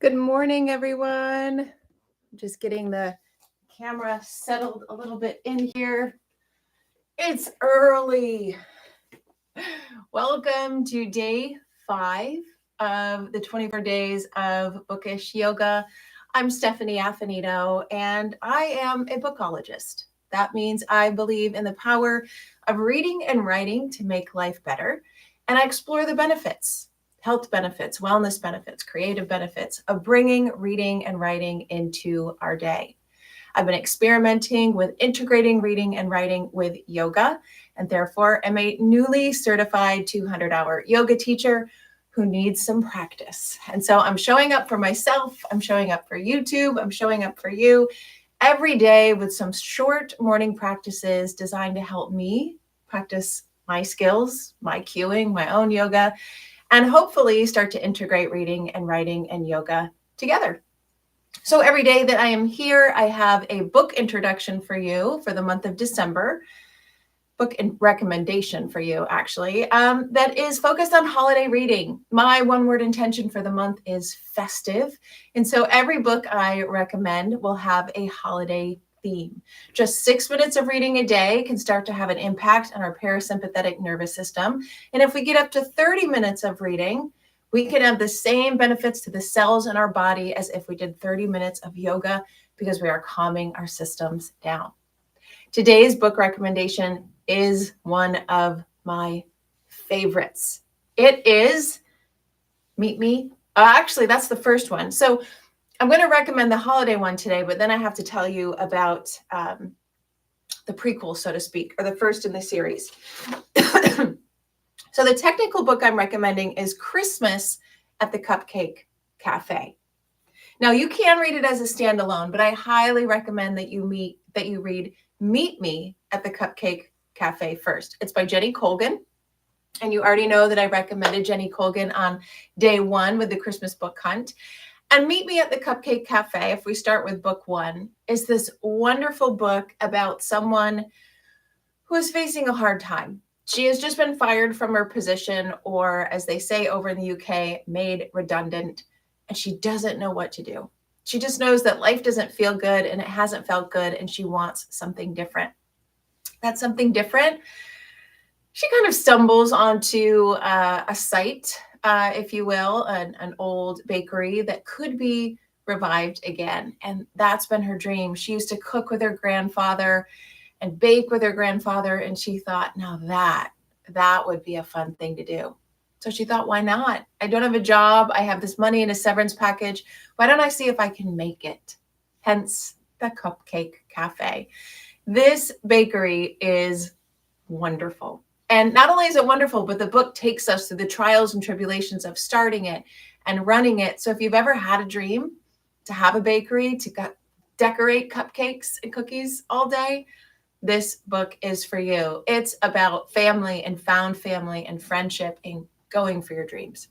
Good morning, everyone. Just getting the camera settled a little bit in here. It's early. Welcome to day 5 of the 24 days of Bookish yoga. I'm Stephanie Affinito, and I am a bookologist. That means I believe in the power of reading and writing to make life better, and I explore the benefits. Health benefits, wellness benefits, creative benefits of bringing reading and writing into our day. I've been experimenting with integrating reading and writing with yoga, and therefore am a newly certified 200-hour yoga teacher who needs some practice. And so I'm showing up for myself, I'm showing up for YouTube, I'm showing up for you every day with some short morning practices designed to help me practice my skills, my cueing, my own yoga, and hopefully start to integrate reading and writing and yoga together. So every day that I am here, I have a book introduction for you for the month of December, book recommendation for you, actually, that is focused on holiday reading. My one-word intention for the month is festive. And so every book I recommend will have a holiday theme. Just 6 minutes of reading a day can start to have an impact on our parasympathetic nervous system. And if we get up to 30 minutes of reading, we can have the same benefits to the cells in our body as if we did 30 minutes of yoga, because we are calming our systems down. Today's book recommendation is one of my favorites. It is Meet Me. Actually, that's the first one. So I'm going to recommend the holiday one today, but then I have to tell you about the prequel, so to speak, or the first in the series. So the technical book I'm recommending is Christmas at the Cupcake Cafe. Now, you can read it as a standalone, but I highly recommend that you read Meet Me at the Cupcake Cafe first. It's by Jenny Colgan. And you already know that I recommended Jenny Colgan on day 1 with the Christmas book hunt. And Meet Me at the Cupcake Cafe, if we start with book 1, is this wonderful book about someone who is facing a hard time. She has just been fired from her position, or as they say over in the UK, made redundant, and she doesn't know what to do. She just knows that life doesn't feel good and it hasn't felt good, and she wants something different. That's something different. She kind of stumbles onto a site, if you will, an old bakery that could be revived again. And that's been her dream. She used to cook with her grandfather and bake with her grandfather. And she thought, now that would be a fun thing to do. So she thought, why not? I don't have a job. I have this money in a severance package. Why don't I see if I can make it? Hence the Cupcake Cafe. This bakery is wonderful. And not only is it wonderful, but the book takes us through the trials and tribulations of starting it and running it. So if you've ever had a dream to have a bakery, to decorate cupcakes and cookies all day, this book is for you. It's about family and found family and friendship and going for your dreams.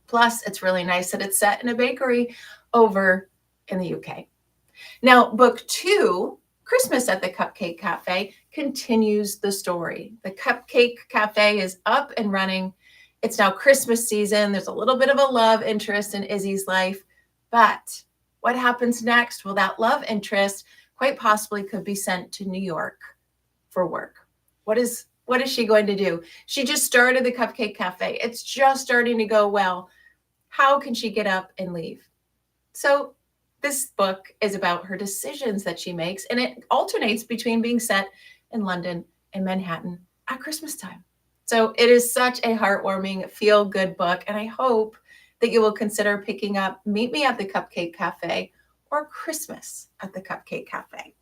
Plus, it's really nice that it's set in a bakery over in the UK. Now, book 2, Christmas at the Cupcake Cafe, continues the story. The Cupcake Cafe is up and running. It's now Christmas season. There's a little bit of a love interest in Izzy's life. But what happens next? Well, that love interest quite possibly could be sent to New York for work. What is she going to do? She just started the Cupcake Cafe. It's just starting to go well. How can she get up and leave? So this book is about her decisions that she makes, and it alternates between being set in London and Manhattan at Christmas time. So it is such a heartwarming, feel-good book, and I hope that you will consider picking up Meet Me at the Cupcake Cafe or Christmas at the Cupcake Cafe.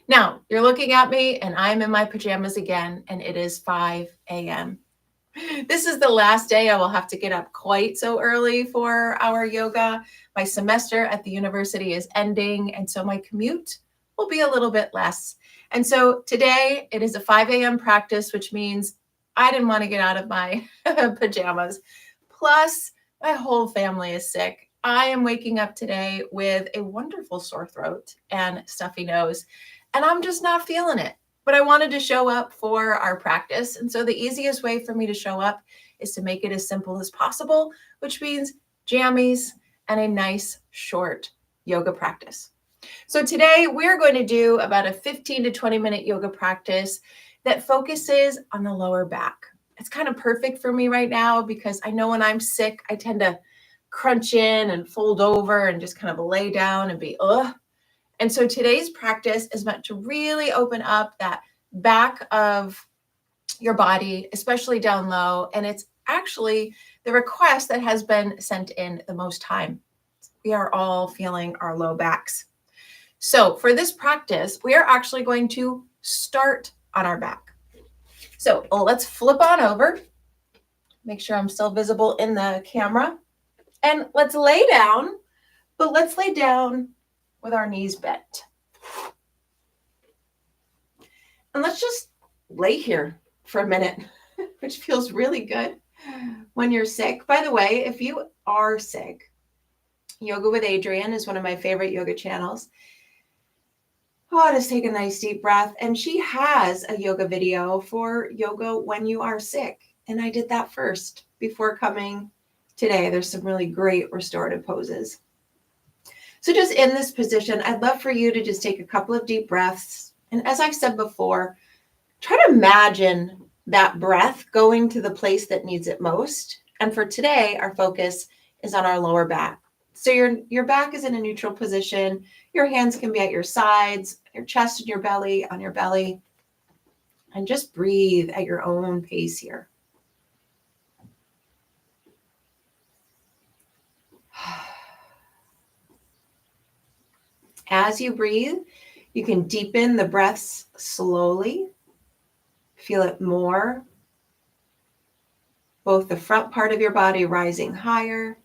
Now, you're looking at me, and I'm in my pajamas again, and it is 5 a.m. This is the last day I will have to get up quite so early for our yoga. My semester at the university is ending, and so my commute will be a little bit less. And so today it is a 5 a.m. practice, which means I didn't want to get out of my pajamas. Plus, my whole family is sick. I am waking up today with a wonderful sore throat and stuffy nose, and I'm just not feeling it. But I wanted to show up for our practice. And so the easiest way for me to show up is to make it as simple as possible, which means jammies and a nice short yoga practice. So today we're going to do about a 15 to 20 minute yoga practice that focuses on the lower back. It's kind of perfect for me right now because I know when I'm sick, I tend to crunch in and fold over and just kind of lay down and be, ugh. And so today's practice is meant to really open up that back of your body, especially down low. And it's actually the request that has been sent in the most time. We are all feeling our low backs. So for this practice, we are actually going to start on our back. So let's flip on over. Make sure I'm still visible in the camera. And let's lay down, but let's lay down with our knees bent. And let's just lay here for a minute, which feels really good when you're sick. By the way, if you are sick, Yoga with Adrienne is one of my favorite yoga channels. Oh, just take a nice deep breath. And she has a yoga video for yoga when you are sick. And I did that first before coming today. There's some really great restorative poses. So just in this position, I'd love for you to just take a couple of deep breaths. And as I've said before, try to imagine that breath going to the place that needs it most. And for today, our focus is on our lower back. So your back is in a neutral position. Your hands can be at your sides, your chest and your belly, on your belly. And just breathe at your own pace here. As you breathe, you can deepen the breaths slowly. Feel it more. Both the front part of your body rising higher.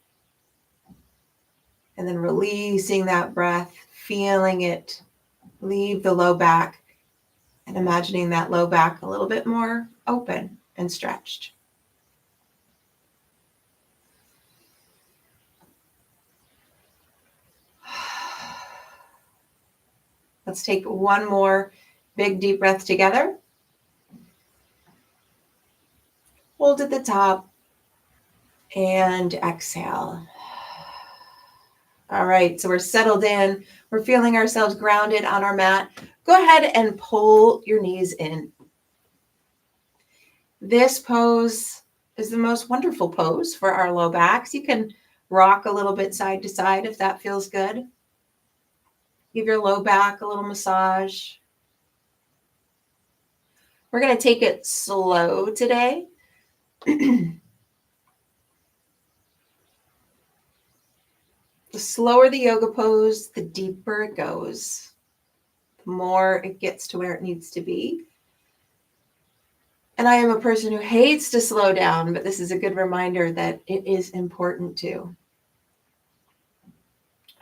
And then releasing that breath, feeling it leave the low back and imagining that low back a little bit more open and stretched. Let's take one more big deep breath together. Hold at the top and exhale. All right, so we're settled in. We're feeling ourselves grounded on our mat. Go ahead and pull your knees in. This pose is the most wonderful pose for our low backs. You can rock a little bit side to side if that feels good. Give your low back a little massage. We're going to take it slow today. The slower the yoga pose, the deeper it goes, the more it gets to where it needs to be. And I am a person who hates to slow down, but this is a good reminder that it is important to.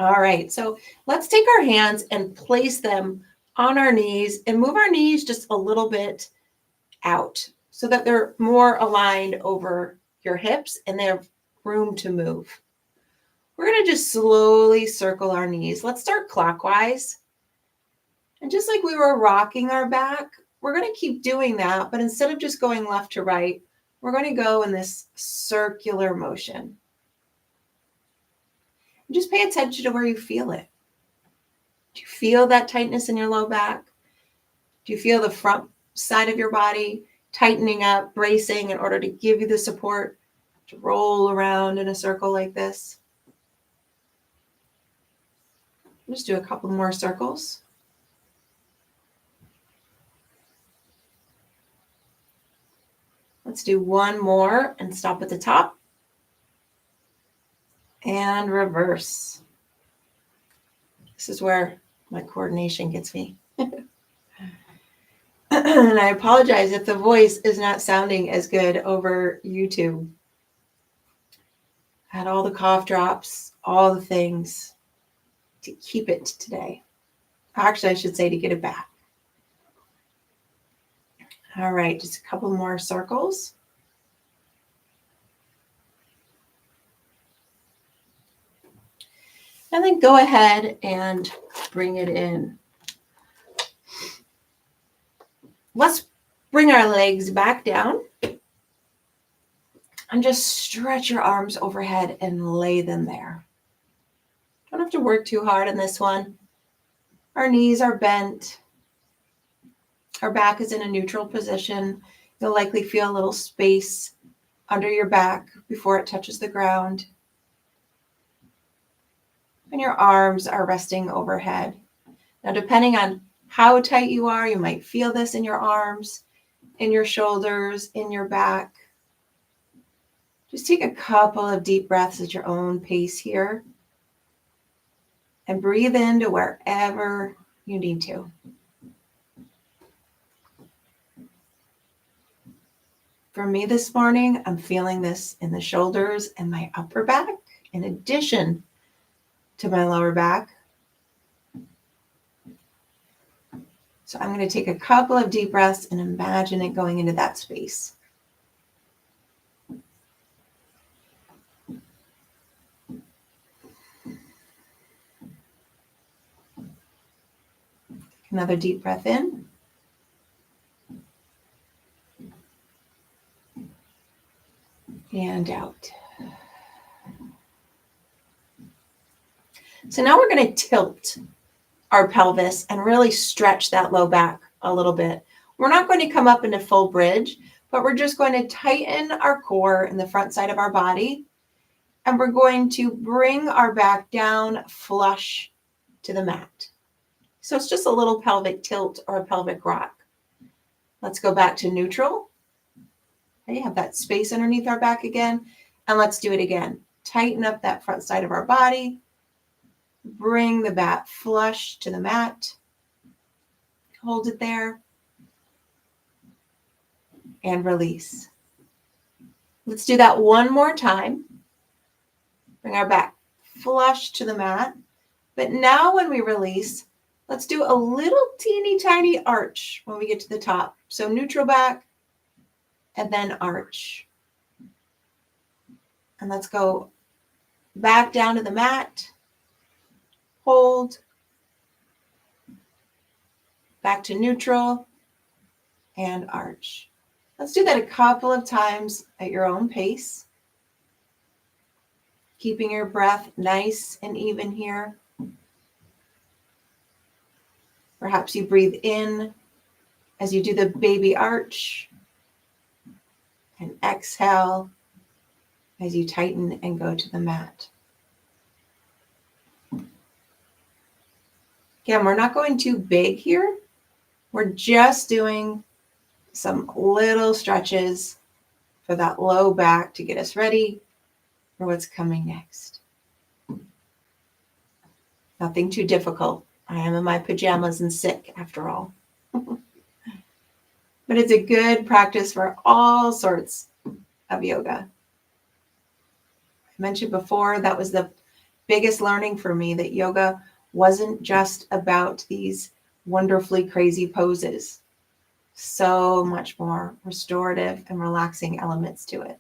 All right, so let's take our hands and place them on our knees and move our knees just a little bit out so that they're more aligned over your hips and they have room to move. We're going to just slowly circle our knees. Let's start clockwise. And just like we were rocking our back, we're going to keep doing that. But instead of just going left to right, we're going to go in this circular motion. And just pay attention to where you feel it. Do you feel that tightness in your low back? Do you feel the front side of your body tightening up, bracing in order to give you the support to roll around in a circle like this? Just do a couple more circles. Let's do one more and stop at the top. And reverse. This is where my coordination gets me. And I apologize if the voice is not sounding as good over YouTube. I had all the cough drops, all the things to keep it today. Actually, I should say to get it back. All right, just a couple more circles. And then go ahead and bring it in. Let's bring our legs back down and just stretch your arms overhead and lay them there. have to work too hard on this one. Our knees are bent. Our back is in a neutral position. You'll likely feel a little space under your back before it touches the ground. And your arms are resting overhead. Now, depending on how tight you are, you might feel this in your arms, in your shoulders, in your back. Just take a couple of deep breaths at your own pace here. And breathe into wherever you need to. For me this morning, I'm feeling this in the shoulders and my upper back, in addition to my lower back. So I'm going to take a couple of deep breaths and imagine it going into that space. Another deep breath in. And out. So now we're going to tilt our pelvis and really stretch that low back a little bit. We're not going to come up into full bridge, but we're just going to tighten our core in the front side of our body. And we're going to bring our back down flush to the mat. So it's just a little pelvic tilt or a pelvic rock. Let's go back to neutral. Okay, have that space underneath our back again. And let's do it again. Tighten up that front side of our body. Bring the back flush to the mat. Hold it there. And release. Let's do that one more time. Bring our back flush to the mat. But now when we release, let's do a little teeny tiny arch when we get to the top. So neutral back and then arch. And let's go back down to the mat. Hold. Back to neutral and arch. Let's do that a couple of times at your own pace. Keeping your breath nice and even here. Perhaps you breathe in as you do the baby arch and exhale as you tighten and go to the mat. Again, we're not going too big here. We're just doing some little stretches for that low back to get us ready for what's coming next. Nothing too difficult. I am in my pajamas and sick after all. But it's a good practice for all sorts of yoga. I mentioned before that was the biggest learning for me, that yoga wasn't just about these wonderfully crazy poses. So much more restorative and relaxing elements to it.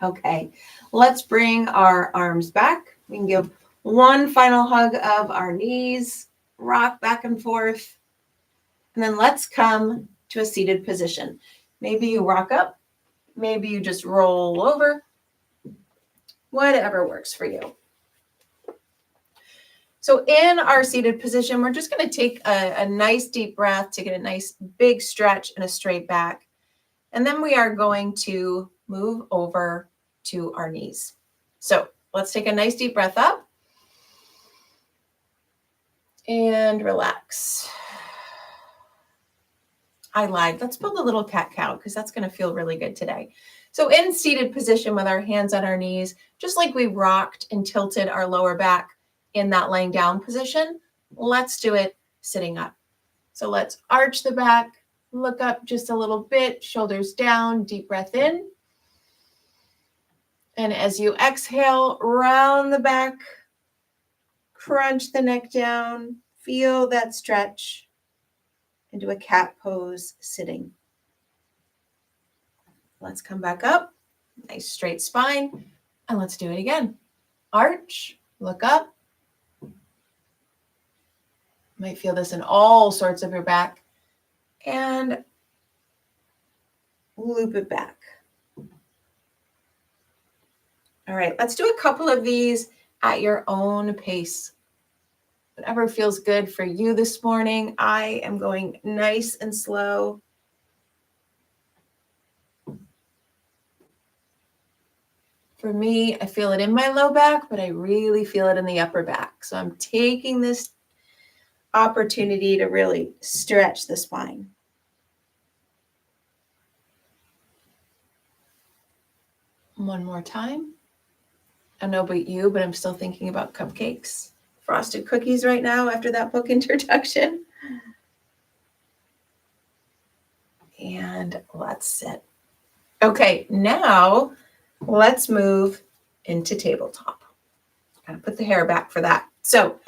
Okay, let's bring our arms back. We can give one final hug of our knees, rock back and forth, and then let's come to a seated position. Maybe you rock up, maybe you just roll over, whatever works for you. So in our seated position, we're just going to take a nice deep breath to get a nice big stretch and a straight back. And then we are going to move over to our knees. So let's take a nice deep breath up and relax. I lied. Let's build a little cat-cow because that's going to feel really good today. So in seated position with our hands on our knees, just like we rocked and tilted our lower back in that laying down position, let's do it sitting up. So let's arch the back, look up just a little bit, shoulders down, deep breath in. And as you exhale, round the back, crunch the neck down, feel that stretch into a cat pose sitting. Let's come back up, nice straight spine, and let's do it again. Arch, look up. You might feel this in all sorts of your back, and loop it back. All right, let's do a couple of these at your own pace. Whatever feels good for you this morning. I am going nice and slow. For me, I feel it in my low back, but I really feel it in the upper back. So I'm taking this opportunity to really stretch the spine. One more time. I don't know about you, but I'm still thinking about cupcakes, frosted cookies right now after that book introduction. And let's sit. Okay, now let's move into tabletop. Gotta put the hair back for that. So,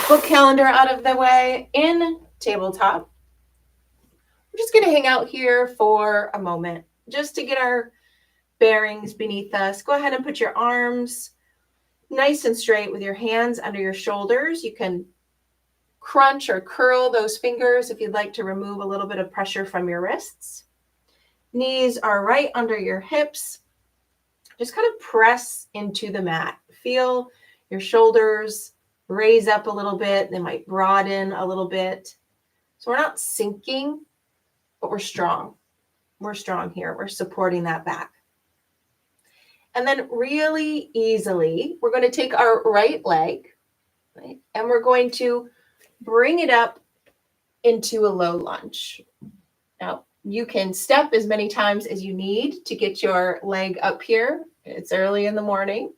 book calendar out of the way. In tabletop, we're just gonna hang out here for a moment just to get our bearings beneath us. Go ahead and put your arms nice and straight with your hands under your shoulders. You can crunch or curl those fingers if you'd like to remove a little bit of pressure from your wrists. Knees are right under your hips. Just kind of press into the mat. Feel your shoulders raise up a little bit. They might broaden a little bit. So we're not sinking, but we're strong. We're strong here. We're supporting that back. And then really easily, we're going to take our right leg, right, and we're going to bring it up into a low lunge. Now, you can step as many times as you need to get your leg up here. It's early in the morning.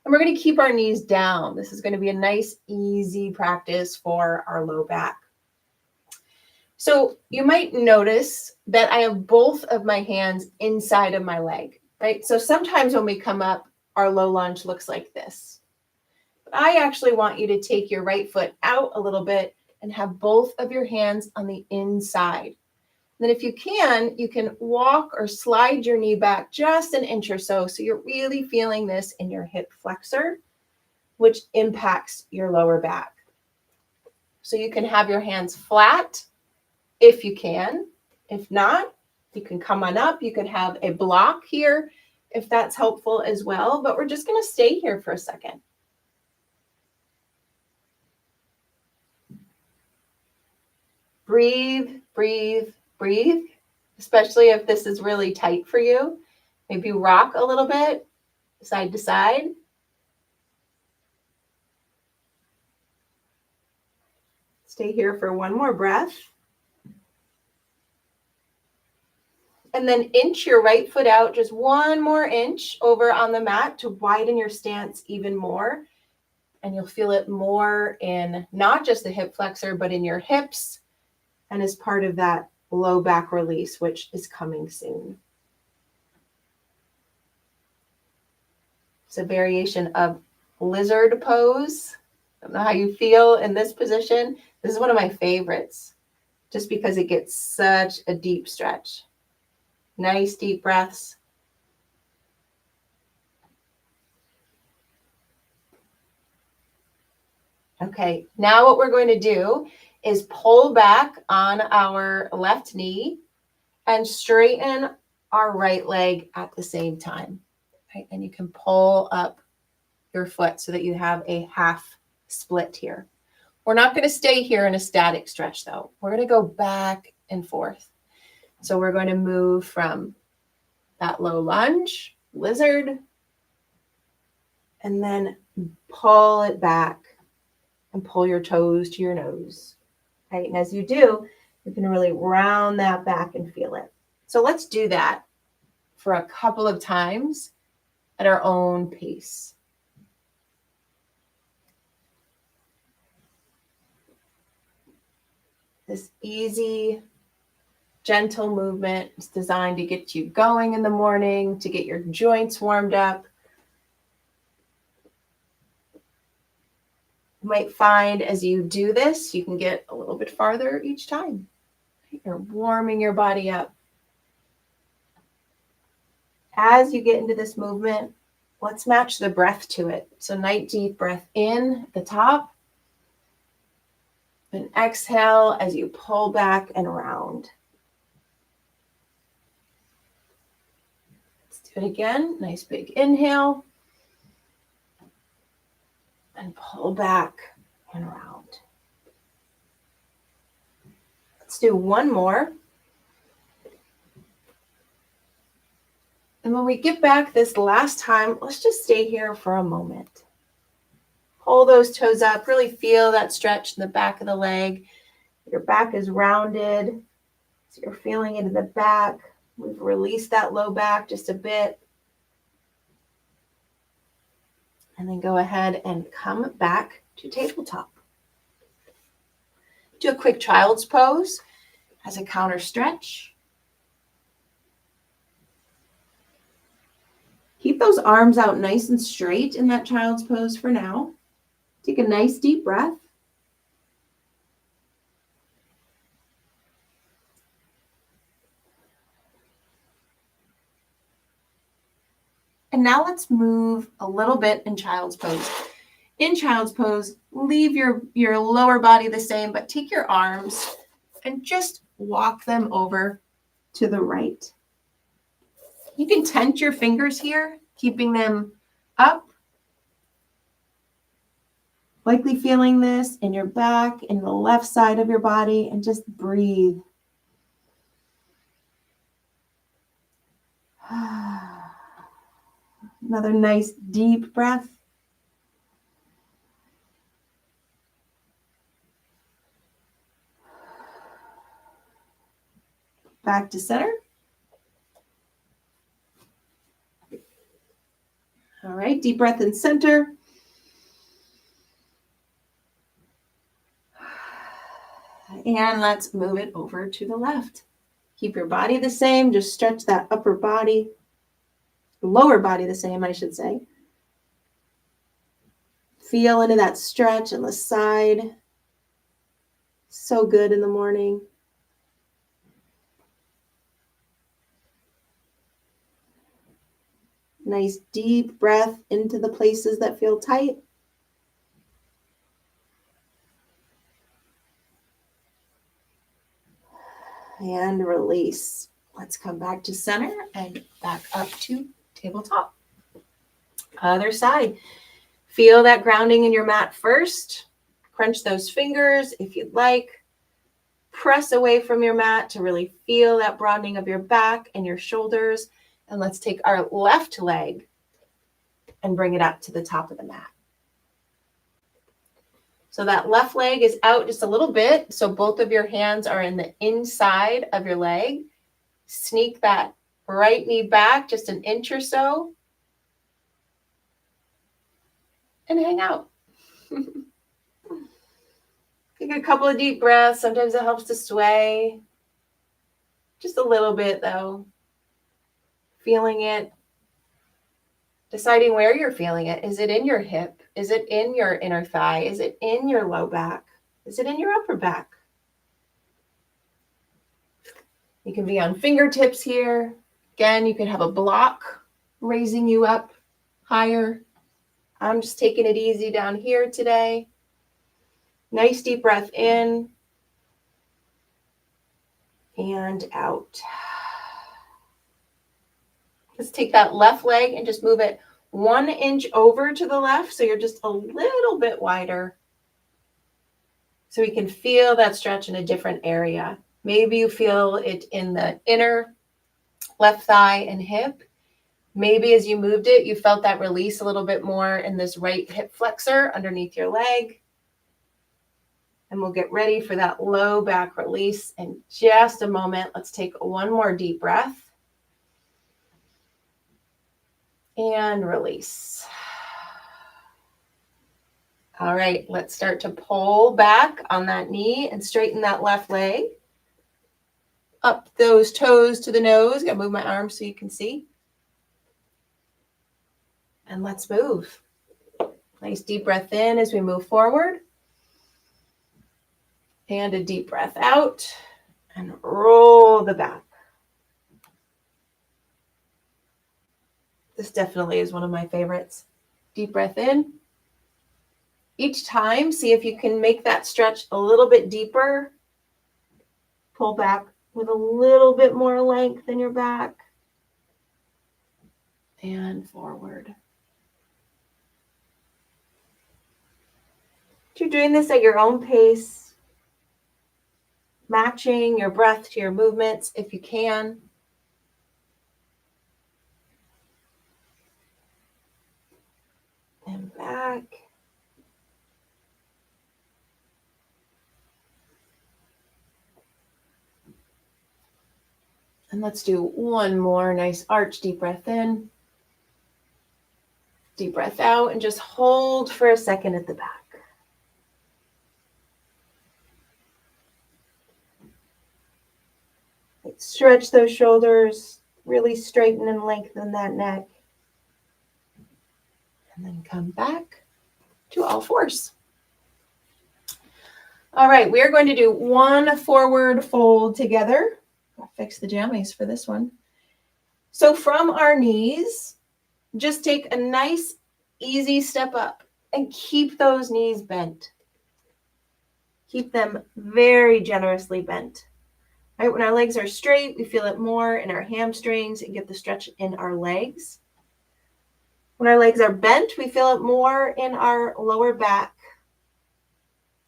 And we're going to keep our knees down. This is going to be a nice, easy practice for our low back. So you might notice that I have both of my hands inside of my leg, right? So sometimes when we come up, our low lunge looks like this. But I actually want you to take your right foot out a little bit and have both of your hands on the inside. Then if you can walk or slide your knee back just an inch or so. So you're really feeling this in your hip flexor, which impacts your lower back. So you can have your hands flat if you can. If not, you can come on up. You could have a block here if that's helpful as well. But we're just going to stay here for a second. Breathe, breathe, breathe, especially if this is really tight for you. Maybe rock a little bit side to side. Stay here for one more breath. And then inch your right foot out just one more inch over on the mat to widen your stance even more. And you'll feel it more in not just the hip flexor, but in your hips and as part of that low back release, which is coming soon. It's a variation of lizard pose. I don't know how you feel in this position. This is one of my favorites, just because it gets such a deep stretch. Nice deep breaths. Okay, now what we're going to do is pull back on our left knee and straighten our right leg at the same time. Right? And you can pull up your foot so that you have a half split here. We're not going to stay here in a static stretch though. We're going to go back and forth. So we're going to move from that low lunge, lizard, and then pull it back and pull your toes to your nose. Right? And as you do, you can really round that back and feel it. So let's do that for a couple of times at our own pace. This easy, gentle movement is designed to get you going in the morning, to get your joints warmed up. You might find as you do this, you can get a little bit farther each time. You're warming your body up. As you get into this movement, let's match the breath to it. So nice deep breath in at the top. And exhale as you pull back and round. Let's do it again. Nice big inhale. and pull back and around. Let's do one more. And when we get back this last time, let's just stay here for a moment. Pull those toes up, really feel that stretch in the back of the leg. Your back is rounded, so you're feeling it in the back. We've released that low back just a bit. And then go ahead and come back to tabletop. Do a quick child's pose as a counter stretch. Keep those arms out nice and straight in that child's pose for now. Take a nice deep breath. And now let's move a little bit in child's pose. In child's pose, leave your lower body the same, but take your arms and just walk them over to the right. You can tent your fingers here, keeping them up. Likely feeling this in your back, in the left side of your body, and just breathe. Another nice deep breath. Back to center. All right, deep breath in center. And let's move it over to the left. Keep your body the same, just stretch that upper body, lower body the same, I should say. Feel into that stretch on the side. So good in the morning. Nice deep breath into the places that feel tight. And release. Let's come back to center and back up to tabletop. Other side. Feel that grounding in your mat first. Crunch those fingers if you'd like. Press away from your mat to really feel that broadening of your back and your shoulders. And let's take our left leg and bring it up to the top of the mat. So that left leg is out just a little bit. So both of your hands are in the inside of your leg. Sneak that right knee back just an inch or so. And hang out. Take a couple of deep breaths. Sometimes it helps to sway. Just a little bit though. Feeling it. Deciding where you're feeling it. Is it in your hip? Is it in your inner thigh? Is it in your low back? Is it in your upper back? You can be on fingertips here. Again, you could have a block raising you up higher. I'm just taking it easy down here today. Nice deep breath in and out. Let's take that left leg and just move it 1 inch over to the left. So you're just a little bit wider. So we can feel that stretch in a different area. Maybe you feel it in the inner left thigh and hip. Maybe as you moved it, you felt that release a little bit more in this right hip flexor underneath your leg. And we'll get ready for that low back release in just a moment. Let's take one more deep breath. And release. All right, let's start to pull back on that knee and straighten that left leg. Up those toes to the nose. Gotta move my arms so you can see. And let's move. Nice deep breath in as we move forward. And a deep breath out. And roll the back. This definitely is one of my favorites. Deep breath in. Each time, see if you can make that stretch a little bit deeper. Pull back with a little bit more length in your back. And forward. You're doing this at your own pace, matching your breath to your movements if you can. And back. And let's do one more nice arch, deep breath in. Deep breath out, and just hold for a second at the back. Stretch those shoulders, really straighten and lengthen that neck. And then come back to all fours. All right, we are going to do one forward fold together. I'll fix the jammies for this one. So from our knees, just take a nice, easy step up and keep those knees bent. Keep them very generously bent. Right, when our legs are straight, we feel it more in our hamstrings and get the stretch in our legs. When our legs are bent, we feel it more in our lower back.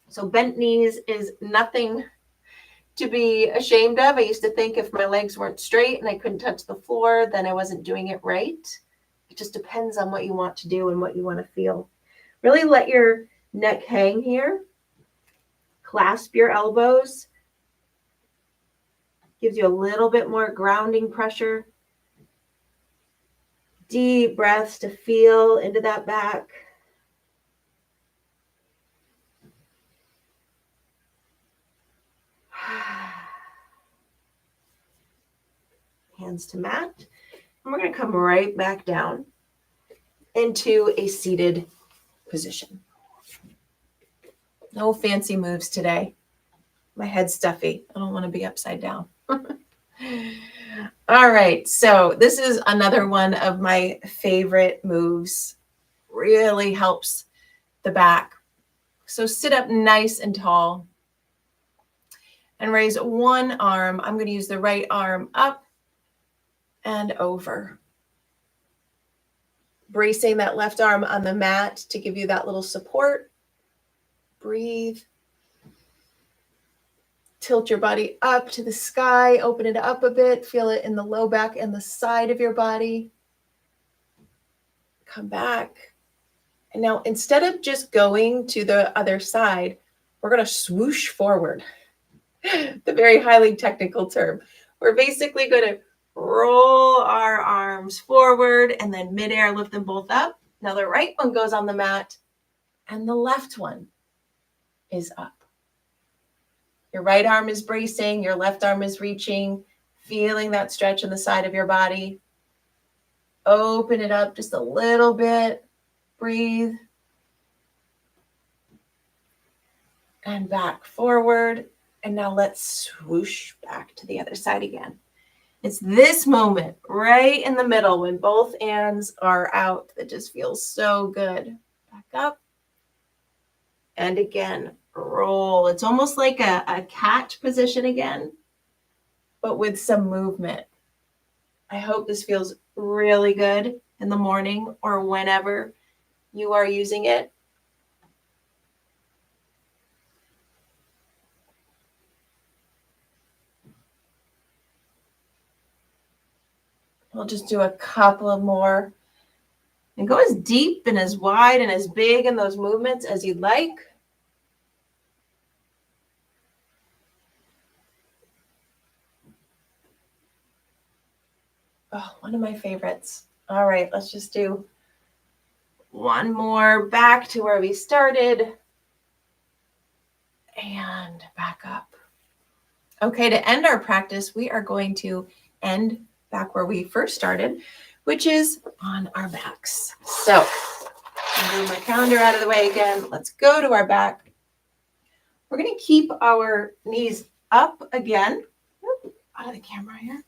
So bent knees is nothing to be ashamed of. I used to think if my legs weren't straight and I couldn't touch the floor, then I wasn't doing it right. It just depends on what you want to do and what you want to feel. Really let your neck hang here. Clasp your elbows. Gives you a little bit more grounding pressure. Deep breaths to feel into that back. Hands to mat. And we're going to come right back down into a seated position. No fancy moves today. My head's stuffy. I don't want to be upside down. All right, so this is another one of my favorite moves. Really helps the back. So sit up nice and tall and raise one arm. I'm going to use the right arm up and over. Bracing that left arm on the mat to give you that little support. Breathe. Tilt your body up to the sky, open it up a bit, feel it in the low back and the side of your body. Come back. And now instead of just going to the other side, we're going to swoosh forward. The very highly technical term. We're basically going to roll our arms forward and then midair lift them both up. Now the right one goes on the mat and the left one is up. Your right arm is bracing, your left arm is reaching, feeling that stretch in the side of your body. Open it up just a little bit. Breathe. And back forward. And now let's swoosh back to the other side again. It's this moment right in the middle when both hands are out that just feels so good. Back up. And again, roll. It's almost like a cat position again, but with some movement. I hope this feels really good in the morning or whenever you are using it. We'll just do a couple of more. And go as deep and as wide and as big in those movements as you'd like. Oh, one of my favorites. All right, let's just do one more back to where we started. And back up. Okay, to end our practice, we are going to end back where we first started, which is on our backs. So I'll move my calendar out of the way again. Let's go to our back. We're going to keep our knees up again. Out of the camera here.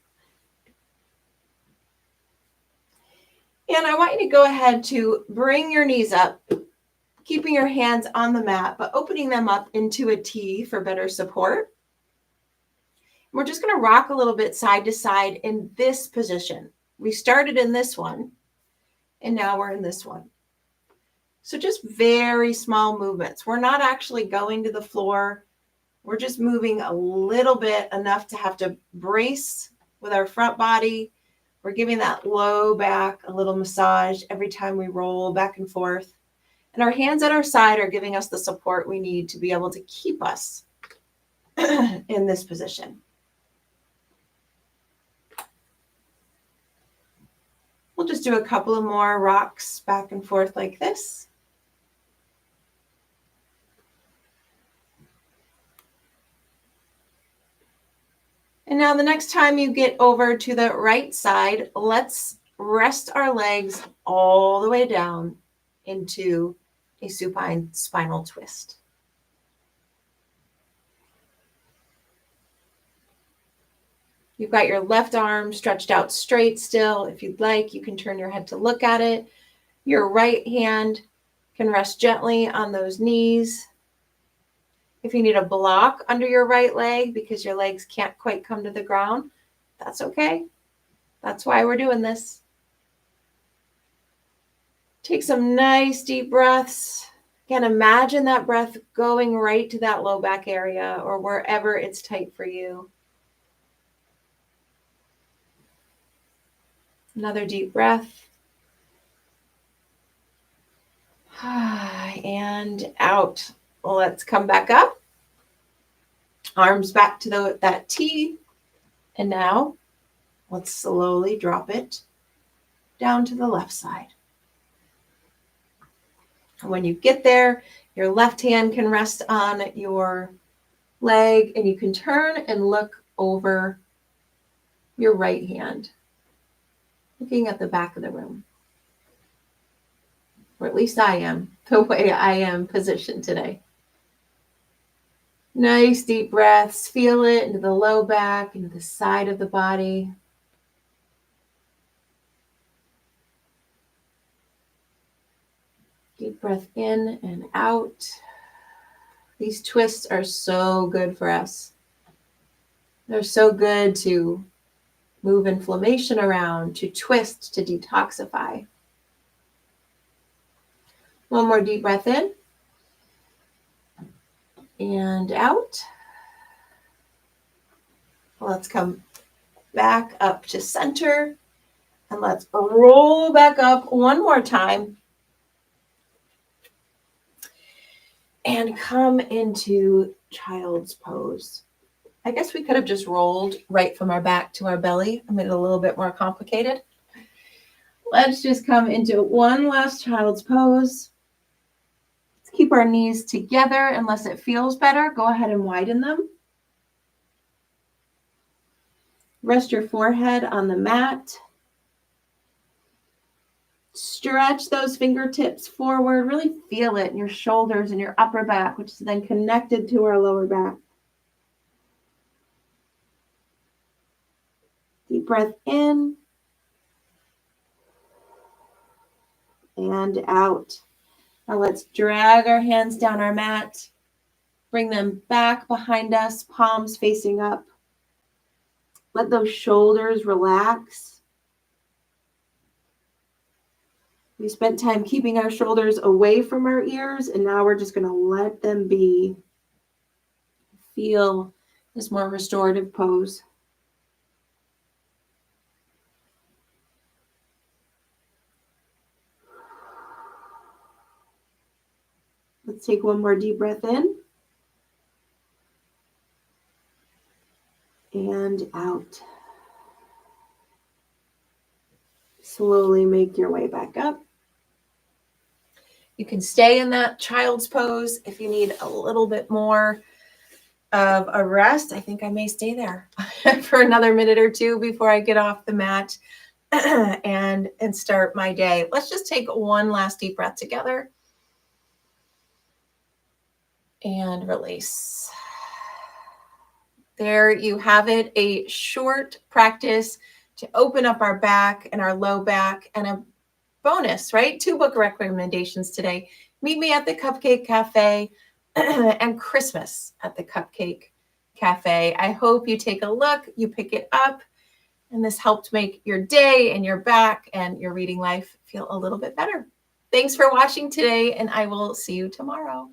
And I want you to go ahead to bring your knees up, keeping your hands on the mat, but opening them up into a T for better support. We're just going to rock a little bit side to side in this position. We started in this one, and now we're in this one. So just very small movements. We're not actually going to the floor. We're just moving a little bit, enough to have to brace with our front body. We're giving that low back a little massage every time we roll back and forth. And our hands at our side are giving us the support we need to be able to keep us in this position. We'll just do a couple of more rocks back and forth like this. And now the next time you get over to the right side, let's rest our legs all the way down into a supine spinal twist. You've got your left arm stretched out straight still. If you'd like, you can turn your head to look at it. Your right hand can rest gently on those knees. If you need a block under your right leg because your legs can't quite come to the ground, that's okay. That's why we're doing this. Take some nice deep breaths. Again, imagine that breath going right to that low back area or wherever it's tight for you. Another deep breath. And out. Let's come back up. Arms back to that T. And now let's slowly drop it down to the left side. And when you get there, your left hand can rest on your leg and you can turn and look over your right hand, looking at the back of the room. Or at least I am, the way I am positioned today. Nice deep breaths. Feel it into the low back, into the side of the body. Deep breath in and out. These twists are so good for us. They're so good to move inflammation around, to twist, to detoxify. One more deep breath in. And out. Let's come back up to center. And let's roll back up one more time. And come into child's pose. I guess we could have just rolled right from our back to our belly. I made it a little bit more complicated. Let's just come into one last child's pose. Keep our knees together unless it feels better. Go ahead and widen them. Rest your forehead on the mat. Stretch those fingertips forward. Really feel it in your shoulders and your upper back, which is then connected to our lower back. Deep breath in and out. Now let's drag our hands down our mat. Bring them back behind us, palms facing up. Let those shoulders relax. We spent time keeping our shoulders away from our ears, and now we're just going to let them be. Feel this more restorative pose. Let's take one more deep breath in. And out. Slowly make your way back up. You can stay in that child's pose if you need a little bit more of a rest. I think I may stay there for another minute or two before I get off the mat and start my day. Let's just take one last deep breath together. And release. There you have it, a short practice to open up our back and our low back, and a bonus, right? 2 book recommendations today. Meet Me at the Cupcake Cafe and Christmas at the Cupcake Cafe. I hope you take a look, you pick it up, and this helped make your day and your back and your reading life feel a little bit better. Thanks for watching today, and I will see you tomorrow.